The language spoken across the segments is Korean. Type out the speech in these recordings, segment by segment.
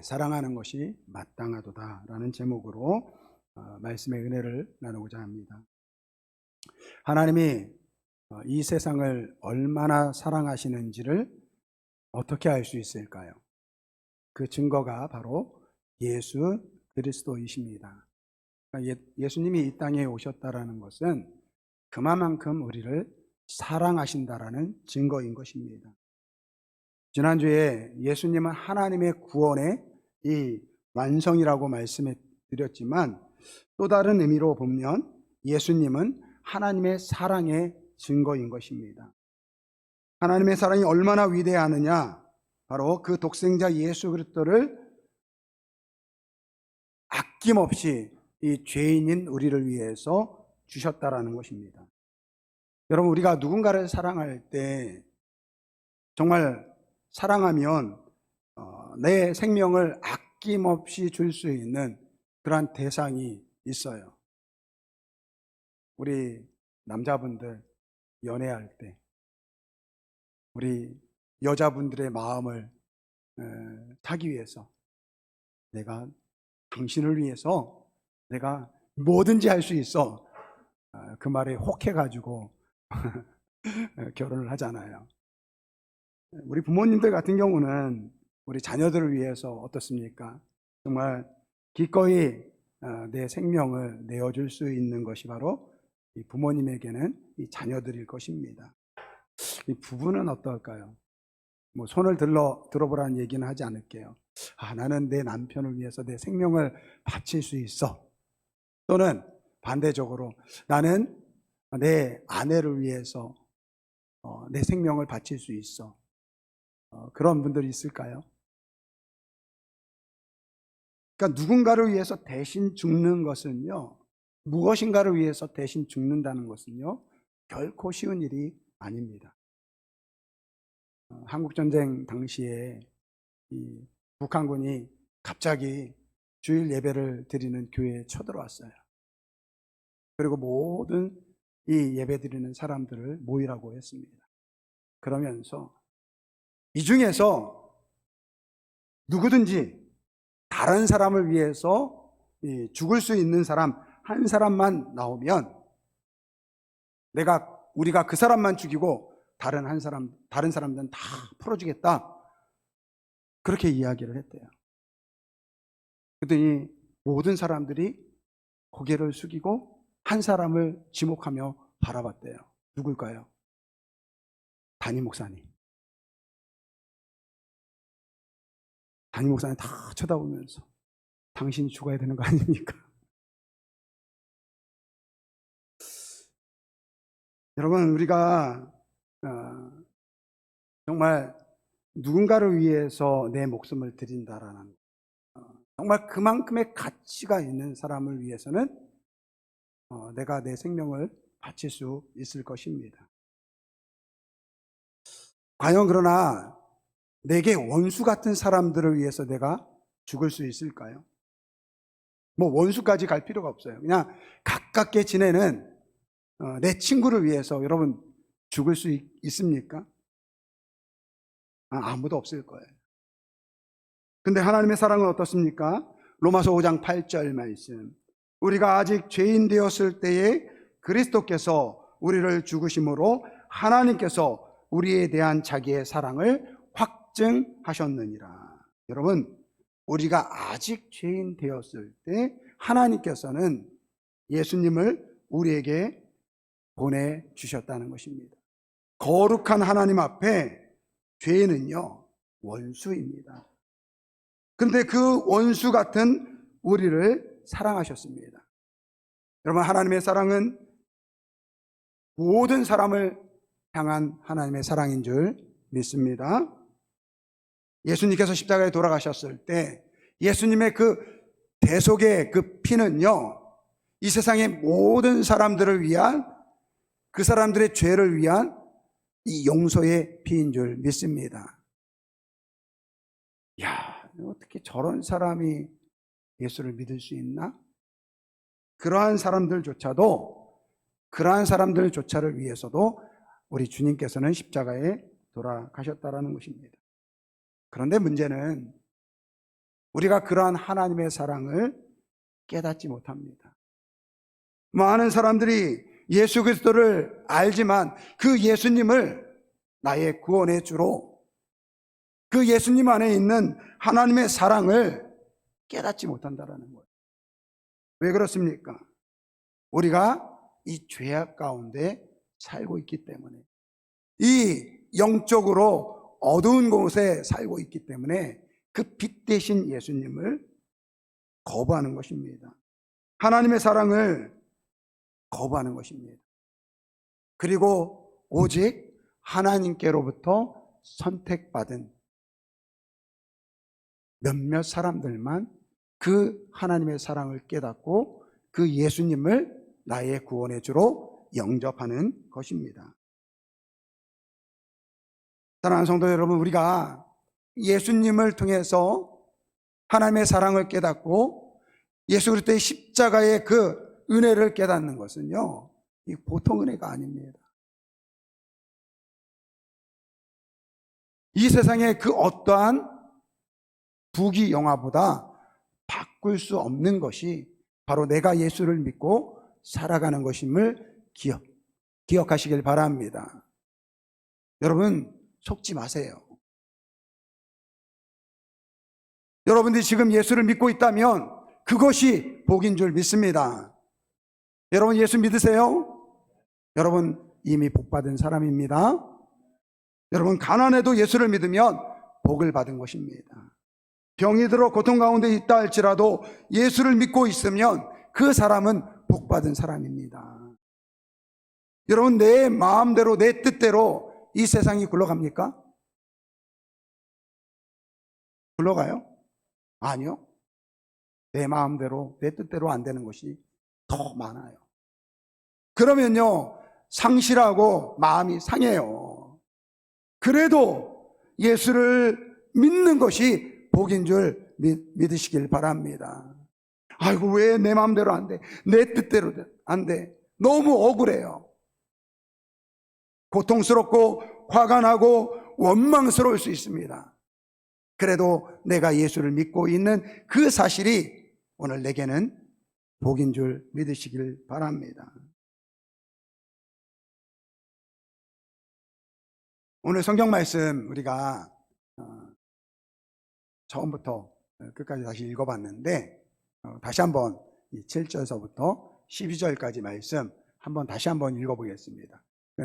사랑하는 것이 마땅하도다라는 제목으로 말씀의 은혜를 나누고자 합니다. 하나님이 이 세상을 얼마나 사랑하시는지를 어떻게 알 수 있을까요? 그 증거가 바로 예수 그리스도이십니다. 그러니까 예수님이 이 땅에 오셨다라는 것은 그만큼 우리를 사랑하신다라는 증거인 것입니다. 지난주에 예수님은 하나님의 구원의 이 완성이라고 말씀해 드렸지만, 또 다른 의미로 보면 예수님은 하나님의 사랑의 증거인 것입니다. 하나님의 사랑이 얼마나 위대하느냐, 바로 그 독생자 예수 그리스도를 아낌없이 이 죄인인 우리를 위해서 주셨다라는 것입니다. 여러분, 우리가 누군가를 사랑할 때 정말 사랑하면 내 생명을 아낌없이 줄 수 있는 그러한 대상이 있어요. 우리 남자분들 연애할 때, 우리 여자분들의 마음을 타기 위해서 내가 당신을 위해서 내가 뭐든지 할 수 있어, 그 말에 혹해가지고 결혼을 하잖아요. 우리 부모님들 같은 경우는 우리 자녀들을 위해서 어떻습니까? 정말 기꺼이 내 생명을 내어줄 수 있는 것이 바로 이 부모님에게는 이 자녀들일 것입니다. 이 부부는 어떨까요? 뭐 손을 들어보라는 얘기는 하지 않을게요. 나는 내 남편을 위해서 내 생명을 바칠 수 있어. 또는 반대적으로 나는 내 아내를 위해서 내 생명을 바칠 수 있어. 그런 분들이 있을까요? 그러니까 누군가를 위해서 대신 죽는 것은요, 무엇인가를 위해서 대신 죽는다는 것은요, 결코 쉬운 일이 아닙니다. 한국전쟁 당시에 이 북한군이 갑자기 주일 예배를 드리는 교회에 쳐들어왔어요. 그리고 모든 이 예배 드리는 사람들을 모이라고 했습니다. 그러면서 이 중에서 누구든지 다른 사람을 위해서 죽을 수 있는 사람 한 사람만 나오면 우리가 그 사람만 죽이고 다른 사람들은 다 풀어주겠다, 그렇게 이야기를 했대요. 그랬더니 모든 사람들이 고개를 숙이고 한 사람을 지목하며 바라봤대요. 누굴까요? 담임 목사님. 담임 목사님 다 쳐다보면서 당신이 죽어야 되는 거 아닙니까? 여러분, 우리가 정말 누군가를 위해서 내 목숨을 드린다라는, 정말 그만큼의 가치가 있는 사람을 위해서는 내가 내 생명을 바칠 수 있을 것입니다. 과연 그러나 내게 원수 같은 사람들을 위해서 내가 죽을 수 있을까요? 뭐 원수까지 갈 필요가 없어요. 그냥 가깝게 지내는 내 친구를 위해서 여러분 죽을 수 있습니까? 아무도 없을 거예요. 근데 하나님의 사랑은 어떻습니까? 로마서 5장 8절 말씀, 우리가 아직 죄인 되었을 때에 그리스도께서 우리를 죽으심으로 하나님께서 우리에 대한 자기의 사랑을 확증하셨느니라. 여러분, 우리가 아직 죄인 되었을 때 하나님께서는 예수님을 우리에게 보내주셨다는 것입니다. 거룩한 하나님 앞에 죄인은요, 원수입니다. 그런데 그 원수 같은 우리를 사랑하셨습니다. 여러분, 하나님의 사랑은 모든 사람을 향한 하나님의 사랑인 줄 믿습니다. 예수님께서 십자가에 돌아가셨을 때 예수님의 그 대속의 그 피는요, 이 세상의 모든 사람들을 위한, 그 사람들의 죄를 위한 이 용서의 피인 줄 믿습니다. 어떻게 저런 사람이 예수를 믿을 수 있나? 그러한 사람들조차를 위해서도 우리 주님께서는 십자가에 돌아가셨다라는 것입니다. 그런데 문제는 우리가 그러한 하나님의 사랑을 깨닫지 못합니다. 많은 사람들이 예수 그리스도를 알지만 그 예수님을 나의 구원의 주로, 그 예수님 안에 있는 하나님의 사랑을 깨닫지 못한다는 거예요. 왜 그렇습니까? 우리가 이 죄악 가운데 살고 있기 때문에, 이 영적으로 어두운 곳에 살고 있기 때문에 그 빛 대신 예수님을 거부하는 것입니다. 하나님의 사랑을 거부하는 것입니다. 그리고 오직 하나님께로부터 선택받은 몇몇 사람들만 그 하나님의 사랑을 깨닫고 그 예수님을 나의 구원의 주로 영접하는 것입니다. 사랑하는 성도 여러분, 우리가 예수님을 통해서 하나님의 사랑을 깨닫고 예수 그리스도의 십자가의 그 은혜를 깨닫는 것은요, 이 보통 은혜가 아닙니다. 이 세상의 그 어떠한 부귀 영화보다 바꿀 수 없는 것이 바로 내가 예수를 믿고 살아가는 것임을 기억하시길 바랍니다. 여러분, 속지 마세요. 여러분들이 지금 예수를 믿고 있다면 그것이 복인 줄 믿습니다. 여러분 예수 믿으세요? 여러분 이미 복받은 사람입니다. 여러분 가난해도 예수를 믿으면 복을 받은 것입니다. 병이 들어 고통 가운데 있다 할지라도 예수를 믿고 있으면 그 사람은 복받은 사람입니다. 여러분 내 마음대로 내 뜻대로 이 세상이 굴러갑니까? 굴러가요? 아니요. 내 마음대로 내 뜻대로 안 되는 것이 더 많아요. 그러면요 상실하고 마음이 상해요. 그래도 예수를 믿는 것이 복인 줄 믿으시길 바랍니다. 아이고 왜 내 마음대로 안 돼? 내 뜻대로 안 돼? 너무 억울해요. 고통스럽고 화가 나고 원망스러울 수 있습니다. 그래도 내가 예수를 믿고 있는 그 사실이 오늘 내게는 복인 줄 믿으시길 바랍니다. 오늘 성경 말씀 우리가 처음부터 끝까지 다시 읽어봤는데 다시 한번 7절서부터 12절까지 말씀 한번 다시 한번 읽어보겠습니다.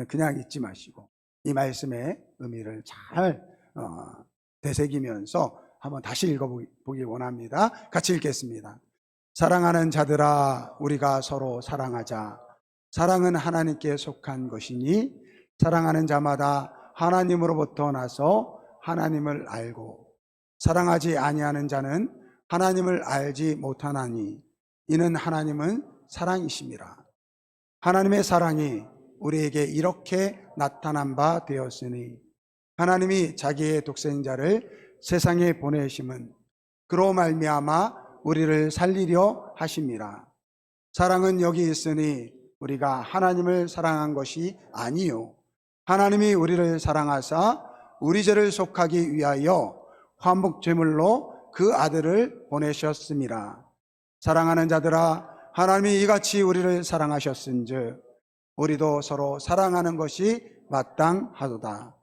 그냥 잊지 마시고 이 말씀의 의미를 잘 되새기면서 한번 다시 읽어보기 원합니다. 같이 읽겠습니다. 사랑하는 자들아 우리가 서로 사랑하자. 사랑은 하나님께 속한 것이니 사랑하는 자마다 하나님으로부터 나서 하나님을 알고 사랑하지 아니하는 자는 하나님을 알지 못하나니 이는 하나님은 사랑이심이라. 하나님의 사랑이 우리에게 이렇게 나타난 바 되었으니 하나님이 자기의 독생자를 세상에 보내심은 그로 말미암아 우리를 살리려 하심이라. 사랑은 여기 있으니 우리가 하나님을 사랑한 것이 아니요 하나님이 우리를 사랑하사 우리 죄를 속하기 위하여 화목제물로 그 아들을 보내셨음이라. 사랑하는 자들아 하나님이 이같이 우리를 사랑하셨은즉 우리도 서로 사랑하는 것이 마땅하도다.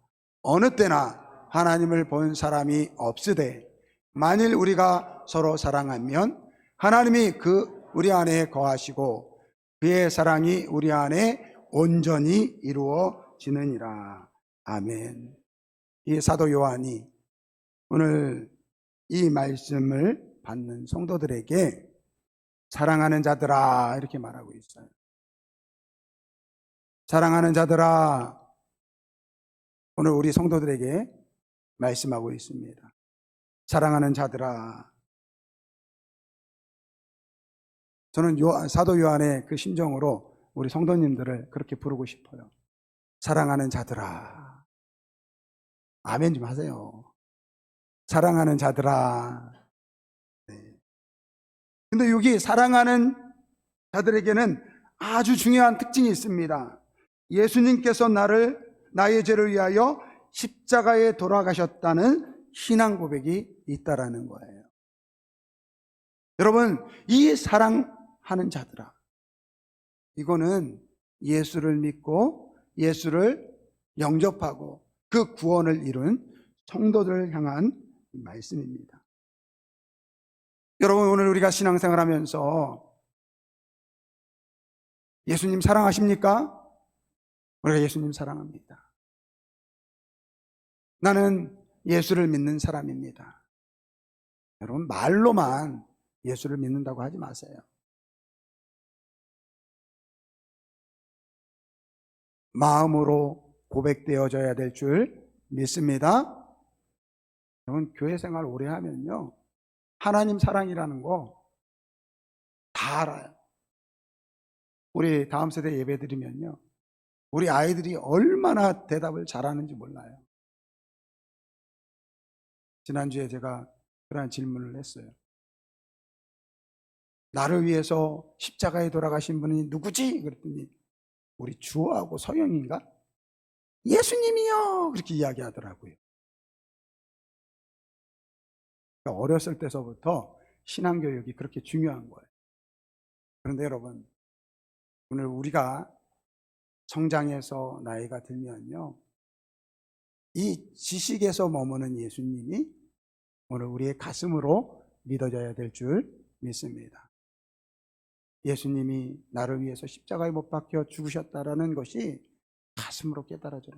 어느 때나 하나님을 본 사람이 없으되 만일 우리가 서로 사랑하면 하나님이 우리 안에 거하시고 그의 사랑이 우리 안에 온전히 이루어지느니라. 아멘. 이 사도 요한이 오늘 이 말씀을 받는 성도들에게 사랑하는 자들아 이렇게 말하고 있어요. 사랑하는 자들아 오늘 우리 성도들에게 말씀하고 있습니다. 사랑하는 자들아. 저는 사도 요한의 그 심정으로 우리 성도님들을 그렇게 부르고 싶어요. 사랑하는 자들아. 아멘 좀 하세요. 사랑하는 자들아. 네. 근데 여기 사랑하는 자들에게는 아주 중요한 특징이 있습니다. 예수님께서 나의 죄를 위하여 십자가에 돌아가셨다는 신앙 고백이 있다라는 거예요. 여러분, 이 사랑하는 자들아, 이거는 예수를 믿고 예수를 영접하고 그 구원을 이룬 성도들을 향한 말씀입니다. 여러분, 오늘 우리가 신앙생활하면서 예수님 사랑하십니까? 우리가 예수님 사랑합니다. 나는 예수를 믿는 사람입니다. 여러분, 말로만 예수를 믿는다고 하지 마세요. 마음으로 고백되어져야 될 줄 믿습니다. 여러분, 교회 생활 오래 하면요, 하나님 사랑이라는 거 다 알아요. 우리 다음 세대 예배 드리면요, 우리 아이들이 얼마나 대답을 잘하는지 몰라요. 지난주에 제가 그런 질문을 했어요. 나를 위해서 십자가에 돌아가신 분이 누구지? 그랬더니 우리 주호하고 서영인가? 예수님이요! 그렇게 이야기하더라고요. 그러니까 어렸을 때서부터 신앙교육이 그렇게 중요한 거예요. 그런데 여러분, 오늘 우리가 성장해서 나이가 들면요, 이 지식에서 머무는 예수님이 오늘 우리의 가슴으로 믿어져야 될 줄 믿습니다. 예수님이 나를 위해서 십자가에 못 박혀 죽으셨다라는 것이 가슴으로 깨달아져요.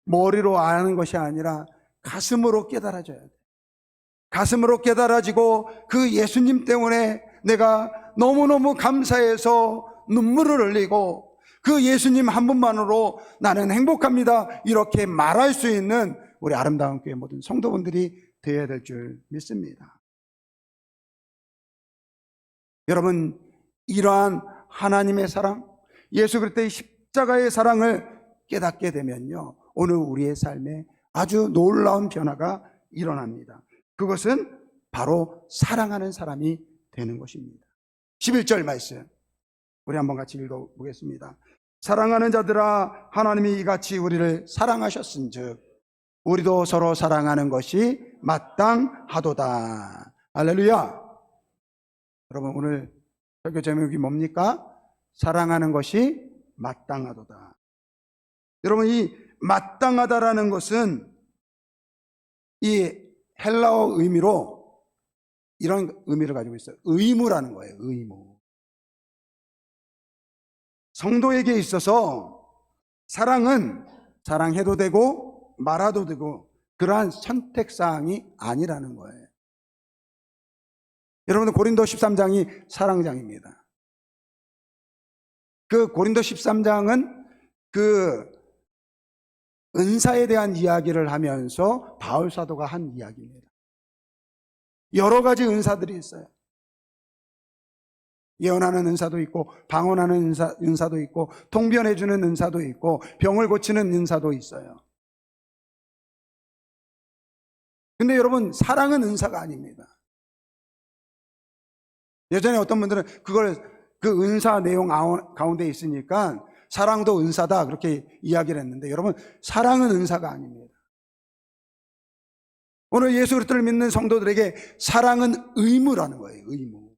머리로 아는 것이 아니라 가슴으로 깨달아져야 돼요. 가슴으로 깨달아지고 그 예수님 때문에 내가 너무너무 감사해서 눈물을 흘리고 그 예수님 한 분만으로 나는 행복합니다, 이렇게 말할 수 있는 우리 아름다운 교회 모든 성도분들이 되어야 될 줄 믿습니다. 여러분, 이러한 하나님의 사랑, 예수 그리스도의 십자가의 사랑을 깨닫게 되면요, 오늘 우리의 삶에 아주 놀라운 변화가 일어납니다. 그것은 바로 사랑하는 사람이 되는 것입니다. 11절 말씀 우리 한번 같이 읽어보겠습니다. 사랑하는 자들아, 하나님이 이같이 우리를 사랑하셨은즉 우리도 서로 사랑하는 것이 마땅하도다. 할렐루야. 여러분, 오늘 설교 제목이 뭡니까? 사랑하는 것이 마땅하도다. 여러분, 이 마땅하다라는 것은 이 헬라어 의미로 이런 의미를 가지고 있어요. 의무라는 거예요. 의무. 성도에게 있어서 사랑은 사랑해도 되고 말아도 되고 그러한 선택사항이 아니라는 거예요. 여러분, 고린도 13장이 사랑장입니다. 그 고린도 13장은 그 은사에 대한 이야기를 하면서 바울 사도가 한 이야기입니다. 여러 가지 은사들이 있어요. 예언하는 은사도 있고, 방언하는 은사도 있고, 통변해주는 은사도 있고, 병을 고치는 은사도 있어요. 근데 여러분, 사랑은 은사가 아닙니다. 예전에 어떤 분들은 그 은사 내용 가운데 있으니까 사랑도 은사다 그렇게 이야기를 했는데, 여러분, 사랑은 은사가 아닙니다. 오늘 예수 그리스도를 믿는 성도들에게 사랑은 의무라는 거예요. 의무.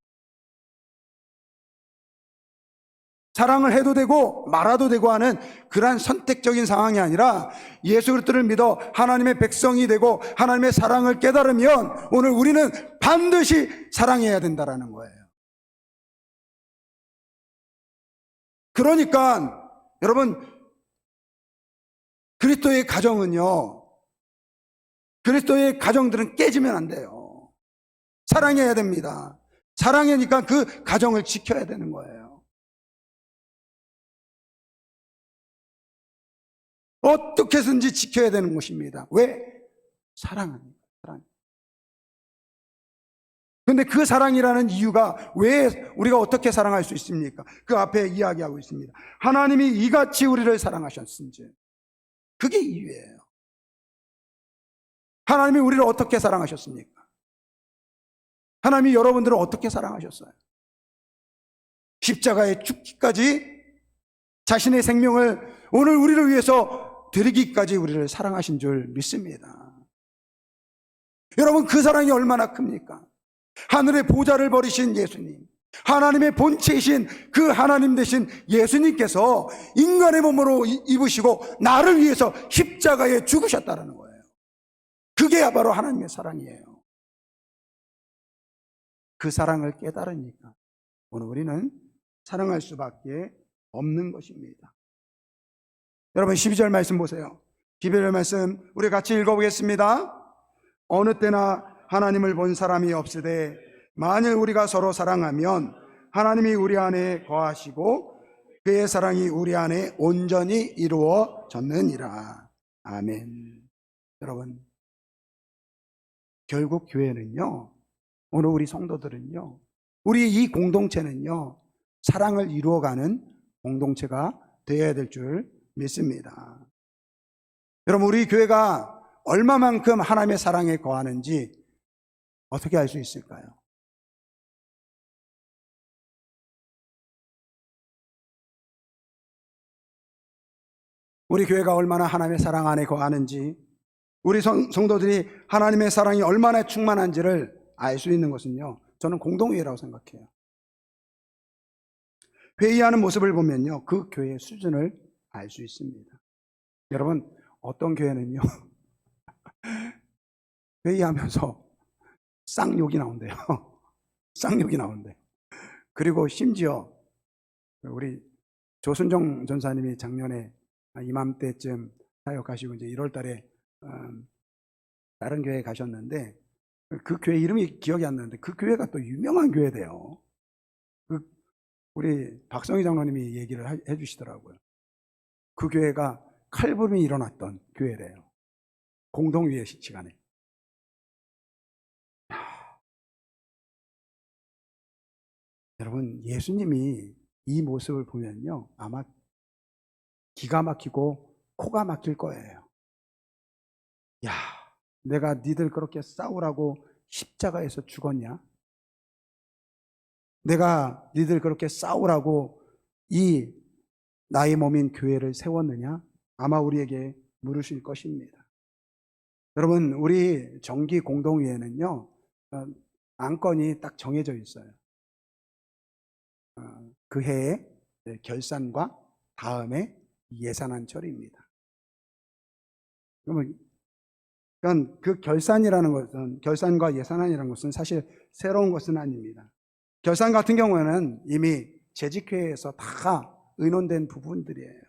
사랑을 해도 되고 말아도 되고 하는 그러한 선택적인 상황이 아니라 예수 그리스도를 믿어 하나님의 백성이 되고 하나님의 사랑을 깨달으면 오늘 우리는 반드시 사랑해야 된다는 거예요. 그러니까 여러분, 그리스도의 가정은요, 그리스도의 가정들은 깨지면 안 돼요. 사랑해야 됩니다. 사랑하니까 그 가정을 지켜야 되는 거예요. 어떻게 해서든지 지켜야 되는 것입니다. 왜? 사랑합니다. 사랑. 근데 그 사랑이라는 이유가 왜 우리가 어떻게 사랑할 수 있습니까? 그 앞에 이야기하고 있습니다. 하나님이 이같이 우리를 사랑하셨은지. 그게 이유예요. 하나님이 우리를 어떻게 사랑하셨습니까? 하나님이 여러분들을 어떻게 사랑하셨어요? 십자가에 죽기까지 자신의 생명을 오늘 우리를 위해서 드리기까지 우리를 사랑하신 줄 믿습니다. 여러분, 그 사랑이 얼마나 큽니까? 하늘의 보좌를 버리신 예수님, 하나님의 본체이신 그 하나님 되신 예수님께서 인간의 몸으로 입으시고 나를 위해서 십자가에 죽으셨다는 거예요. 그게 바로 하나님의 사랑이에요. 그 사랑을 깨달으니까 오늘 우리는 사랑할 수밖에 없는 것입니다. 여러분 12절 말씀 보세요. 12절 말씀 우리 같이 읽어보겠습니다. 어느 때나 하나님을 본 사람이 없으되 만일 우리가 서로 사랑하면 하나님이 우리 안에 거하시고 그의 사랑이 우리 안에 온전히 이루어졌느니라. 아멘. 여러분 결국 교회는요, 오늘 우리 성도들은요, 우리 이 공동체는요, 사랑을 이루어가는 공동체가 되어야 될 줄 믿습니다. 여러분 우리 교회가 얼마만큼 하나님의 사랑에 거하는지 어떻게 알 수 있을까요? 우리 교회가 얼마나 하나님의 사랑 안에 거하는지, 우리 성도들이 하나님의 사랑이 얼마나 충만한지를 알 수 있는 것은요, 저는 공동회라고 생각해요. 회의하는 모습을 보면요, 그 교회의 수준을 알 수 있습니다. 여러분 어떤 교회는요 회의하면서 쌍욕이 나온대요. 쌍욕이 나온대요. 그리고 심지어 우리 조순정 전사님이 작년에 이맘때쯤 사역하시고 이제 1월 달에 다른 교회에 가셨는데 그 교회 이름이 기억이 안 나는데 그 교회가 또 유명한 교회래요. 우리 박성희 장로님이 얘기를 해 주시더라고요. 그 교회가 칼붐이 일어났던 교회래요. 공동회의 시간에. 여러분 예수님이 이 모습을 보면요 아마 기가 막히고 코가 막힐 거예요. 야, 내가 니들 그렇게 싸우라고 십자가에서 죽었냐? 내가 니들 그렇게 싸우라고 이 나의 몸인 교회를 세웠느냐? 아마 우리에게 물으실 것입니다. 여러분 우리 정기 공동회에는요 안건이 딱 정해져 있어요. 그 해의 결산과 다음에 예산안 처리입니다. 그러면 그 결산이라는 것은, 결산과 예산안이라는 것은 사실 새로운 것은 아닙니다. 결산 같은 경우에는 이미 재직회에서 다 의논된 부분들이에요.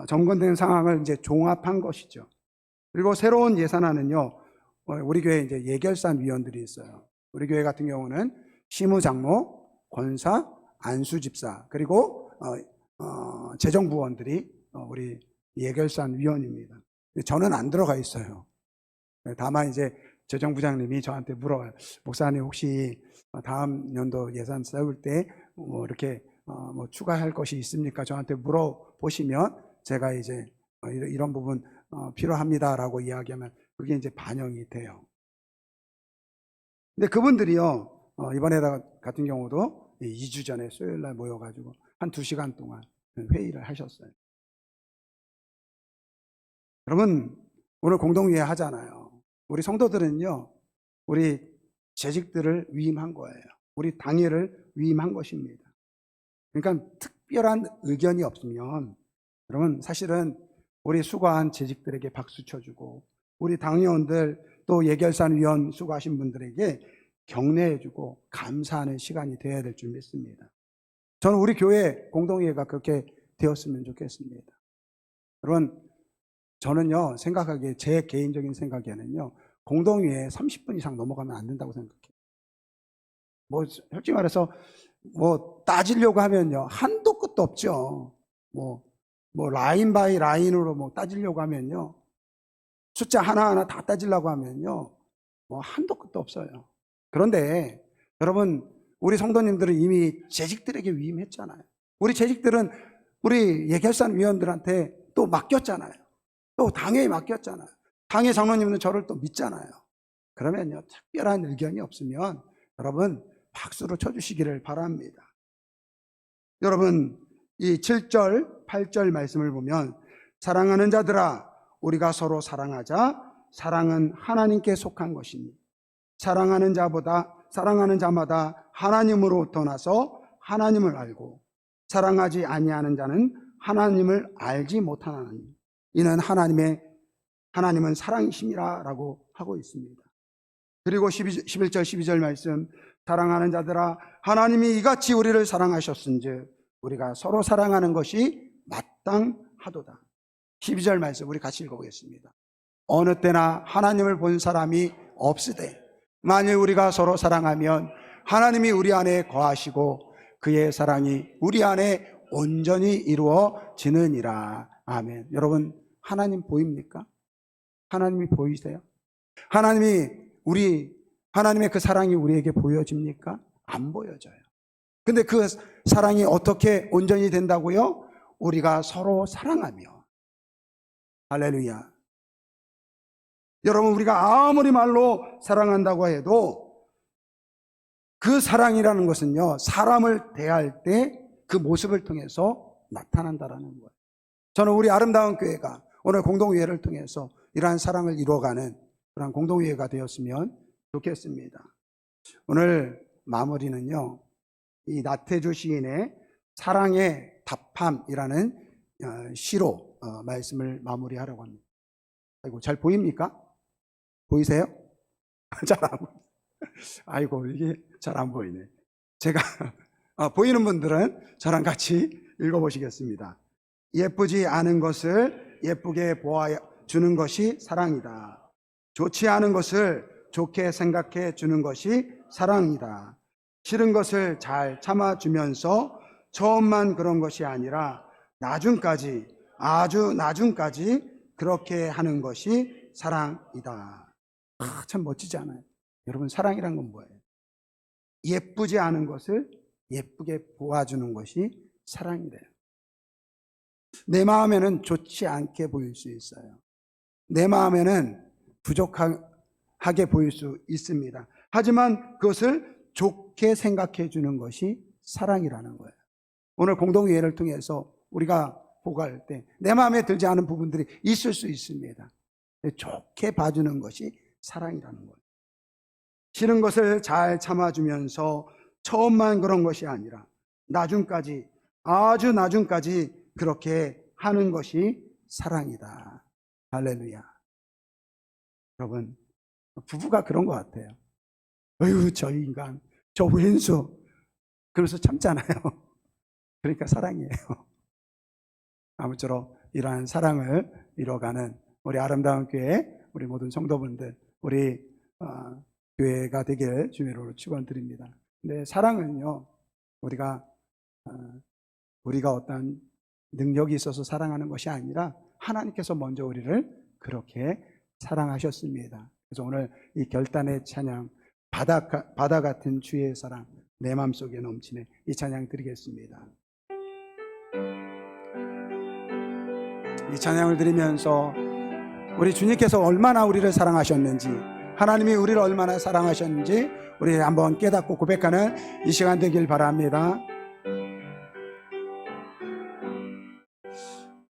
점검된 상황을 이제 종합한 것이죠. 그리고 새로운 예산안은요, 우리 교회에 이제 예결산 위원들이 있어요. 우리 교회 같은 경우는 시무장로, 권사, 안수집사, 그리고 재정부원들이 우리 예결산 위원입니다. 저는 안 들어가 있어요. 다만 이제 재정부장님이 저한테 물어요. 목사님 혹시 다음 연도 예산 세울 때 뭐 이렇게 뭐 추가할 것이 있습니까? 저한테 물어보시면 제가 이제 이런 부분 필요합니다라고 이야기하면 그게 이제 반영이 돼요. 근데 그분들이요 이번에 같은 경우도 2주 전에 수요일 날 모여가지고 한 2시간 동안 회의를 하셨어요. 여러분 오늘 공동회의 하잖아요. 우리 성도들은요 우리 재직들을 위임한 거예요. 우리 당회를 위임한 것입니다. 그러니까 특별한 의견이 없으면 여러분 사실은 우리 수고한 재직들에게 박수 쳐주고 우리 당회원들 또 예결산 위원 수고하신 분들에게 격려해주고 감사하는 시간이 되어야 될 줄 믿습니다. 저는 우리 교회 공동회의가 그렇게 되었으면 좋겠습니다. 여러분 저는요 생각하기에 제 개인적인 생각에는요 공동회의에 30분 이상 넘어가면 안 된다고 생각해요. 뭐 솔직히 말해서 뭐 따지려고 하면요 한도 끝도 없죠. 뭐 라인 바이 라인으로 뭐 따지려고 하면요 숫자 하나하나 다 따지려고 하면요 뭐 한도 끝도 없어요. 그런데 여러분 우리 성도님들은 이미 재직들에게 위임했잖아요. 우리 재직들은 우리 예결산 위원들한테 또 맡겼잖아요. 또 당회에 맡겼잖아요. 당회 장로님은 저를 또 믿잖아요. 그러면요 특별한 의견이 없으면 여러분 박수로 쳐주시기를 바랍니다. 여러분 이 7절 8절 말씀을 보면 사랑하는 자들아 우리가 서로 사랑하자. 사랑은 하나님께 속한 것이니 사랑하는 자마다 하나님으로부터 나서 하나님을 알고 사랑하지 아니하는 자는 하나님을 알지 못하나니 이는 하나님은 사랑이심이라 라고 하고 있습니다. 그리고 11절 12절 말씀, 사랑하는 자들아 하나님이 이같이 우리를 사랑하셨은즉 우리가 서로 사랑하는 것이 마땅하도다. 12절 말씀 우리 같이 읽어보겠습니다. 어느 때나 하나님을 본 사람이 없으되 만일 우리가 서로 사랑하면 하나님이 우리 안에 거하시고 그의 사랑이 우리 안에 온전히 이루어지느니라. 아멘. 여러분, 하나님 보입니까? 하나님이 보이세요? 하나님의 그 사랑이 우리에게 보여집니까? 안 보여져요. 근데 그 사랑이 어떻게 온전히 된다고요? 우리가 서로 사랑하며. 할렐루야. 여러분, 우리가 아무리 말로 사랑한다고 해도 그 사랑이라는 것은요, 사람을 대할 때 그 모습을 통해서 나타난다라는 거예요. 저는 우리 아름다운 교회가 오늘 공동회의를 통해서 이러한 사랑을 이루어가는 그런 공동회의가 되었으면 좋겠습니다. 오늘 마무리는요, 이 나태주 시인의 사랑의 답함이라는 시로 말씀을 마무리하려고 합니다. 아이고, 잘 보입니까? 보이세요? 잘 안 보이네. 아이고, 이게 잘 안 보이네. 제가 보이는 분들은 저랑 같이 읽어보시겠습니다. 예쁘지 않은 것을 예쁘게 보아주는 것이 사랑이다. 좋지 않은 것을 좋게 생각해 주는 것이 사랑이다. 싫은 것을 잘 참아주면서 처음만 그런 것이 아니라 나중까지, 아주 나중까지 그렇게 하는 것이 사랑이다. 참 멋지지 않아요? 여러분, 사랑이란 건 뭐예요? 예쁘지 않은 것을 예쁘게 보아주는 것이 사랑이래요. 내 마음에는 좋지 않게 보일 수 있어요. 내 마음에는 부족하게 보일 수 있습니다. 하지만 그것을 좋게 생각해 주는 것이 사랑이라는 거예요. 오늘 공동회의를 통해서 우리가 보고할 때 내 마음에 들지 않은 부분들이 있을 수 있습니다. 좋게 봐주는 것이 사랑이라는 거예요. 싫은 것을 잘 참아주면서 처음만 그런 것이 아니라 나중까지, 아주 나중까지 그렇게 하는 것이 사랑이다. 할렐루야. 여러분, 부부가 그런 것 같아요. 어휴, 저 인간, 저 왼수. 그래서 참잖아요. 그러니까 사랑이에요. 아무쪼록 이러한 사랑을 이뤄가는 우리 아름다운 교회, 우리 모든 성도분들, 우리 교회가 되길 주님으로 축원드립니다. 근데 사랑은요, 우리가 어떤 능력이 있어서 사랑하는 것이 아니라 하나님께서 먼저 우리를 그렇게 사랑하셨습니다. 그래서 오늘 이 결단의 찬양, 바다 같은 주의 사랑, 내 마음속에 넘치네, 이 찬양 드리겠습니다. 이 찬양을 드리면서 우리 주님께서 얼마나 우리를 사랑하셨는지, 하나님이 우리를 얼마나 사랑하셨는지 우리 한번 깨닫고 고백하는 이 시간 되길 바랍니다.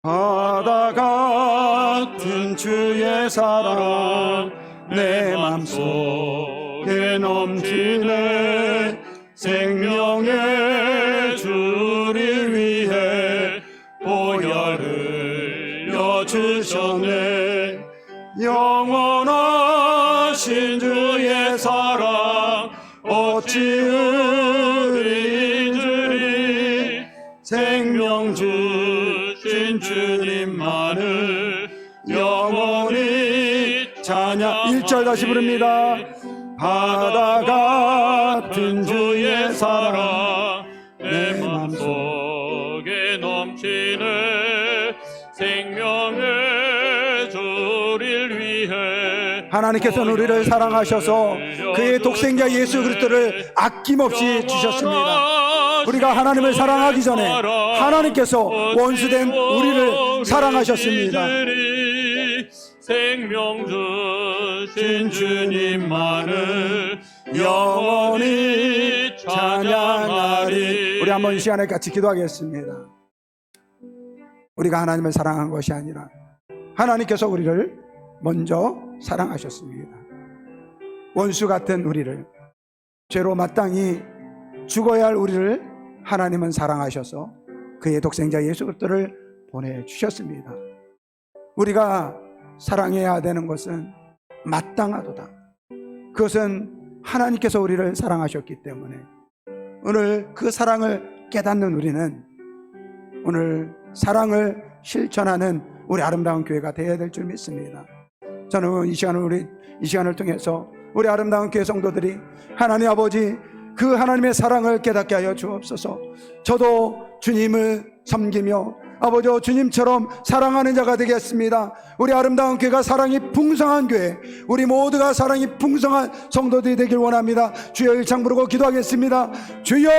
바다 같은 주의 사랑 내 맘속에 넘치네. 생명의 주를 위해 보혈을 흘려주셨네. 영원하신 주의 사랑 어찌 잊으리. 생명 주신 주님만을 영원히 찬양. 1절 다시 부릅니다. 바다 같은 주의 사랑 내 맘속에 넘치네. 생명의 주를 위해 하나님께서는 우리를 사랑하셔서 그의 독생자 예수 그리스도를 아낌없이 주셨습니다. 우리가 하나님을 사랑하기 전에 하나님께서 원수된 우리를 사랑하셨습니다. 생명 주신 주님만을 영원히 찬양하리. 우리 한번 이 시간에 같이 기도하겠습니다. 우리가 하나님을 사랑한 것이 아니라 하나님께서 우리를 먼저 사랑하셨습니다. 원수 같은 우리를, 죄로 마땅히 죽어야 할 우리를 하나님은 사랑하셔서 그의 독생자 예수 그리스도를 보내주셨습니다. 우리가 사랑해야 되는 것은 마땅하도다. 그것은 하나님께서 우리를 사랑하셨기 때문에 오늘 그 사랑을 깨닫는 우리는 오늘 사랑을 실천하는 우리 아름다운 교회가 되어야 될 줄 믿습니다. 저는 이 시간을 통해서 우리 아름다운 교회 성도들이 하나님 아버지 그 하나님의 사랑을 깨닫게 하여 주옵소서. 저도 주님을 섬기며 아버지 주님처럼 사랑하는 자가 되겠습니다. 우리 아름다운 교회가 사랑이 풍성한 교회, 우리 모두가 사랑이 풍성한 성도들이 되길 원합니다. 주여 일창 부르고 기도하겠습니다. 주여,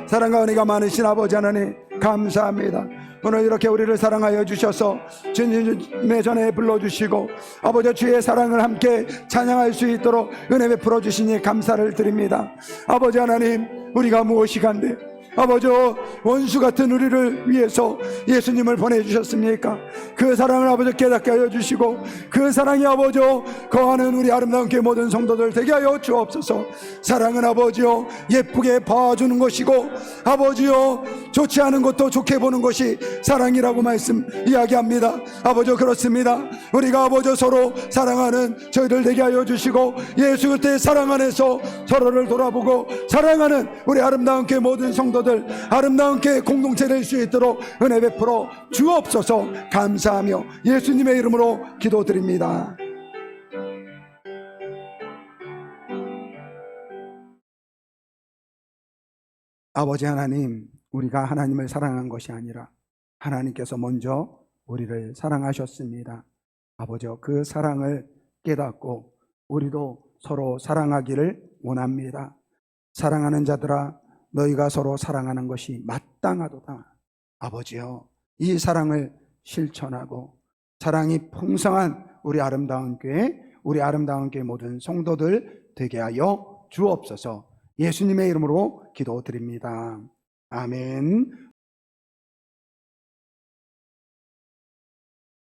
사랑과 은혜가 많으신 아버지 하나님 감사합니다. 오늘 이렇게 우리를 사랑하여 주셔서 주님의 전에 불러주시고 아버지 주의 사랑을 함께 찬양할 수 있도록 은혜 베풀어 주시니 감사를 드립니다. 아버지 하나님, 우리가 무엇이 간데 아버지 원수 같은 우리를 위해서 예수님을 보내주셨습니까? 그 사랑을 아버지 깨닫게 하여 주시고 그 사랑이 아버지 거하는 우리 아름다운 교회 모든 성도들 되게 하여 주옵소서. 사랑은 아버지요 예쁘게 봐주는 것이고 아버지요 좋지 않은 것도 좋게 보는 것이 사랑이라고 말씀 이야기합니다. 아버지 그렇습니다. 우리가 아버지 서로 사랑하는 저희들 되게 하여 주시고 예수 그리스도의 사랑 안에서 서로를 돌아보고 사랑하는 우리 아름다운 교회 모든 성도들 아름다운 교회 공동체 될 수 있도록 은혜 베풀어 주옵소서. 감사하며 예수님의 이름으로 기도드립니다. 아버지 하나님, 우리가 하나님을 사랑한 것이 아니라 하나님께서 먼저 우리를 사랑하셨습니다. 아버지 그 사랑을 깨닫고 우리도 서로 사랑하기를 원합니다. 사랑하는 자들아 너희가 서로 사랑하는 것이 마땅하도다. 아버지여 이 사랑을 실천하고 사랑이 풍성한 우리 아름다운 교회, 우리 아름다운 교회 모든 성도들 되게 하여 주옵소서. 예수님의 이름으로 기도드립니다. 아멘.